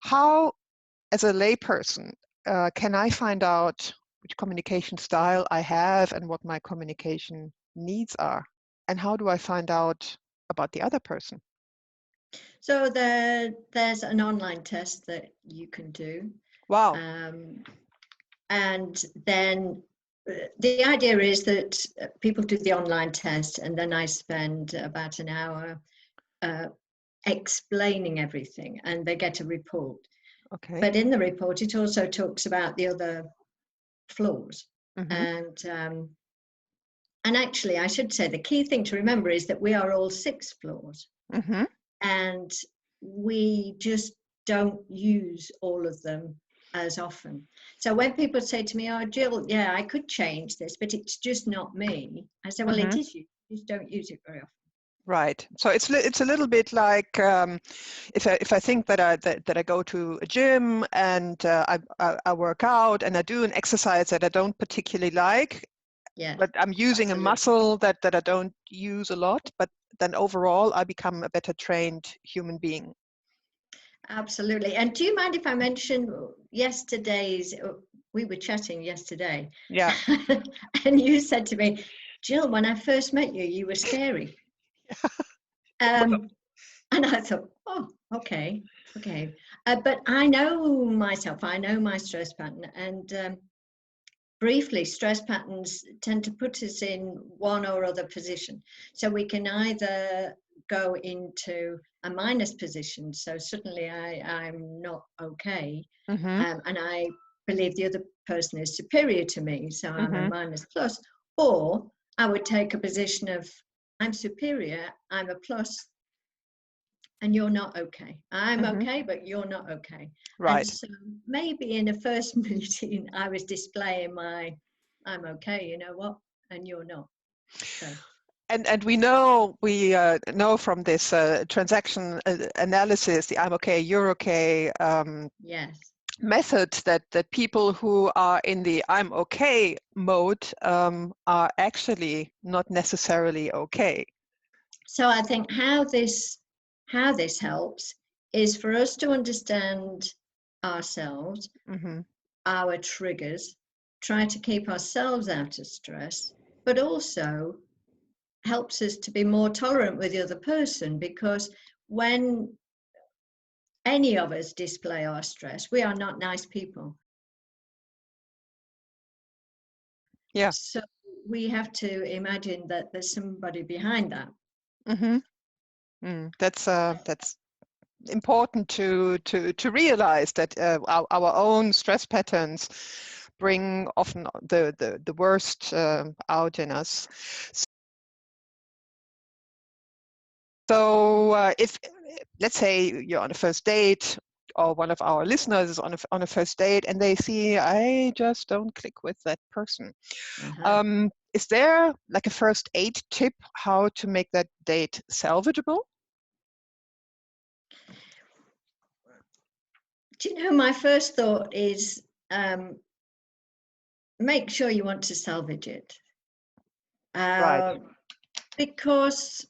how, as a layperson, can I find out which communication style I have and what my communication needs are? And how do I find out about the other person? So there's an online test that you can do. Wow. And then the idea is that people do the online test, and then I spend about an hour explaining everything, and they get a report. Okay. But in the report, it also talks about the other flaws. Mm-hmm. And actually, I should say the key thing to remember is that we are all 6 flaws. Mm-hmm. And we just don't use all of them as often. So when people say to me, oh, Jill, yeah, I could change this, but it's just not me. I say, well, it is you. You just don't use it very often. Right. So it's a little bit like if I think that I go to a gym and I work out and I do an exercise that I don't particularly like, yeah, but I'm using a muscle that I don't use a lot, but then overall I become a better trained human being. Absolutely. And do you mind if I mention yesterday's? We were chatting yesterday. Yeah. And you said to me, Jill, when I first met you, you were scary. And I thought, oh, okay. But I know myself, I know my stress pattern. And briefly, stress patterns tend to put us in one or other position. So we can either go into a minus position. So suddenly I'm not okay. And I believe the other person is superior to me. So I'm a minus plus. Or I would take a position of I'm superior, I'm a plus, and you're not okay. I'm okay, but you're not okay. Right. And so maybe in the first meeting, I was displaying my, I'm okay, you know what, and you're not. So. And we know from this transaction analysis, the I'm okay, you're okay Yes. method that people who are in the I'm okay mode are actually not necessarily okay. So I think how this helps is for us to understand ourselves, our triggers, try to keep ourselves out of stress, but also helps us to be more tolerant with the other person, because when any of us display our stress, we are not nice people. Yeah. So we have to imagine that there's somebody behind that. That's important to realize that our own stress patterns bring often the worst out in us. So if, let's say, you're on a first date, or one of our listeners is on a first date, and they see, I just don't click with that person. Is there like a first aid tip how to make that date salvageable? Do you know, my first thought is make sure you want to salvage it. Right. Because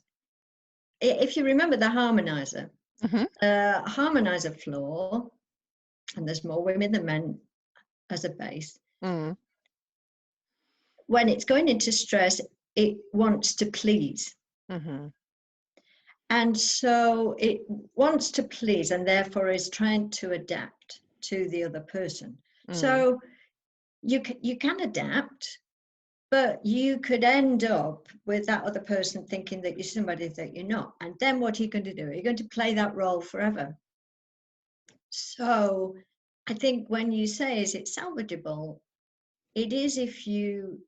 if you remember the harmonizer, harmonizer floor, and there's more women than men as a base, when it's going into stress, it wants to please. And so it wants to please, and therefore is trying to adapt to the other person. So you can adapt, but you could end up with that other person thinking that you're somebody that you're not. And then what are you going to do? Are you going to play that role forever? So I think when you say, is it salvageable? It is if you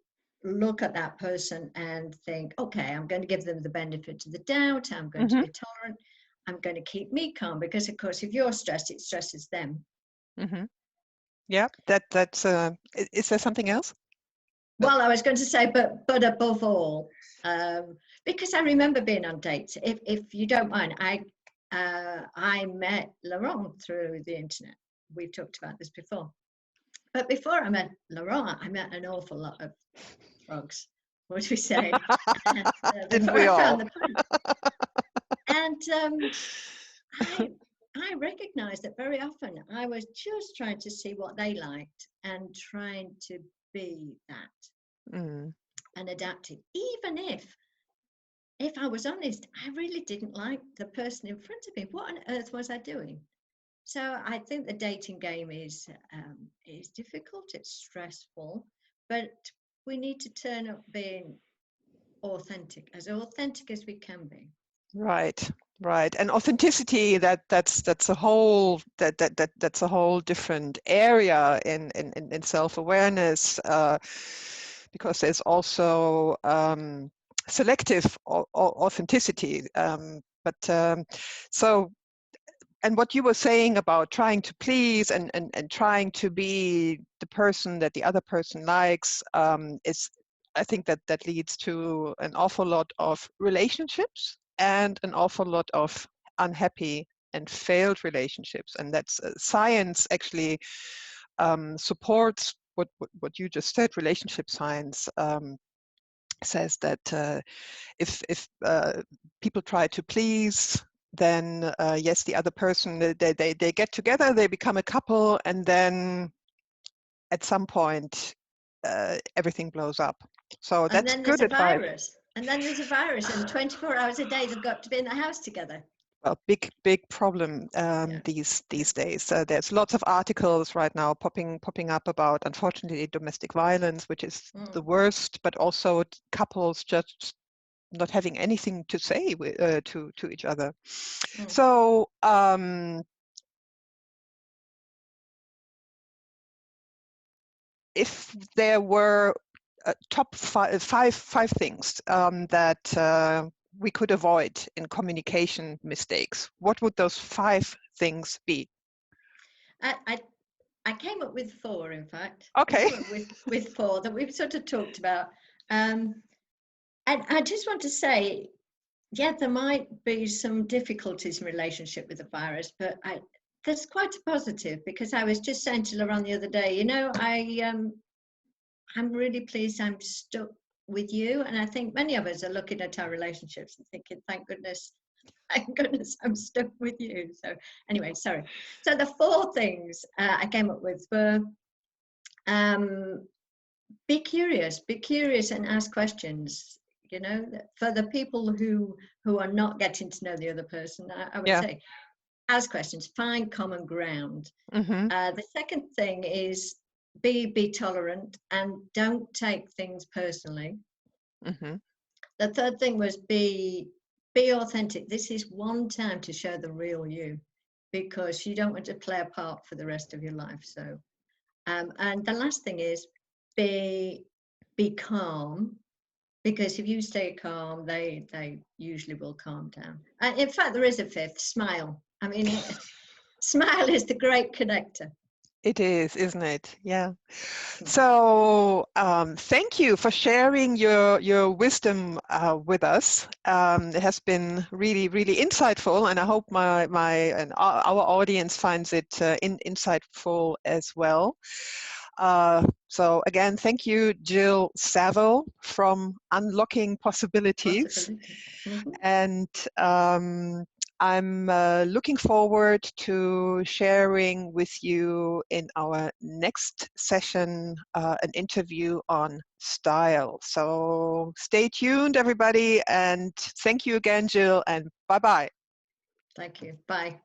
look at that person and think, okay, I'm going to give them the benefit of the doubt. I'm going to be tolerant. I'm going to keep me calm, because of course, if you're stressed, it stresses them. Yeah, that's. Is there something else? Well, I was going to say, but above all, because I remember being on dates. If you don't mind, I met Laurent through the internet. We've talked about this before. But before I met Laurent, I met an awful lot of frogs. What do we say? Didn't we all? And I I recognized that very often I was just trying to see what they liked and trying to be that and adapt it. Even if I was honest, I really didn't like the person in front of me. What on earth was I doing? So I think the dating game is difficult. It's stressful, but we need to turn up being authentic as we can be. Right, right. And authenticity, that's a whole that's a whole different area in self-awareness, because there's also selective authenticity. So, and what you were saying about trying to please and trying to be the person that the other person likes, is, I think that leads to an awful lot of relationships and an awful lot of unhappy and failed relationships. And that's science actually supports what you just said. Relationship science says that if people try to please, then yes, the other person, they get together, they become a couple, and then at some point everything blows up. So And that's then there's good a advice. virus. And then there's a virus, and 24 hours a day they've got to be in the house together. A big problem these days. There's lots of articles right now popping up about, unfortunately, domestic violence, which is the worst, but also couples just not having anything to say to each other. So if there were top five things that we could avoid in communication mistakes, what would those 5 things be? I came up with 4, in fact. Okay. I came up with 4 that we've sort of talked about. And I just want to say, yeah, there might be some difficulties in relationship with the virus, but that's quite a positive, because I was just saying to Laurent the other day, I'm really pleased I'm stuck with you. And I think many of us are looking at our relationships and thinking, thank goodness I'm stuck with you. So anyway, sorry. So the 4 things I came up with were be curious and ask questions. For the people who are not getting to know the other person, I would say ask questions, find common ground. The second thing is be tolerant and don't take things personally. The third thing was be authentic. This is one time to show the real you, because you don't want to play a part for the rest of your life. So and the last thing is be calm, because if you stay calm, they usually will calm down. In fact, there is a 5th: smile. I mean, smile is the great connector. It is, isn't it? Yeah. So thank you for sharing your wisdom with us. It has been really, really insightful, and I hope our audience finds it insightful as well. So again, thank you, Jill Saville from Unlocking Possibilities. And I'm looking forward to sharing with you in our next session an interview on style. So stay tuned, everybody, and thank you again, Jill, and bye-bye. Thank you. Bye.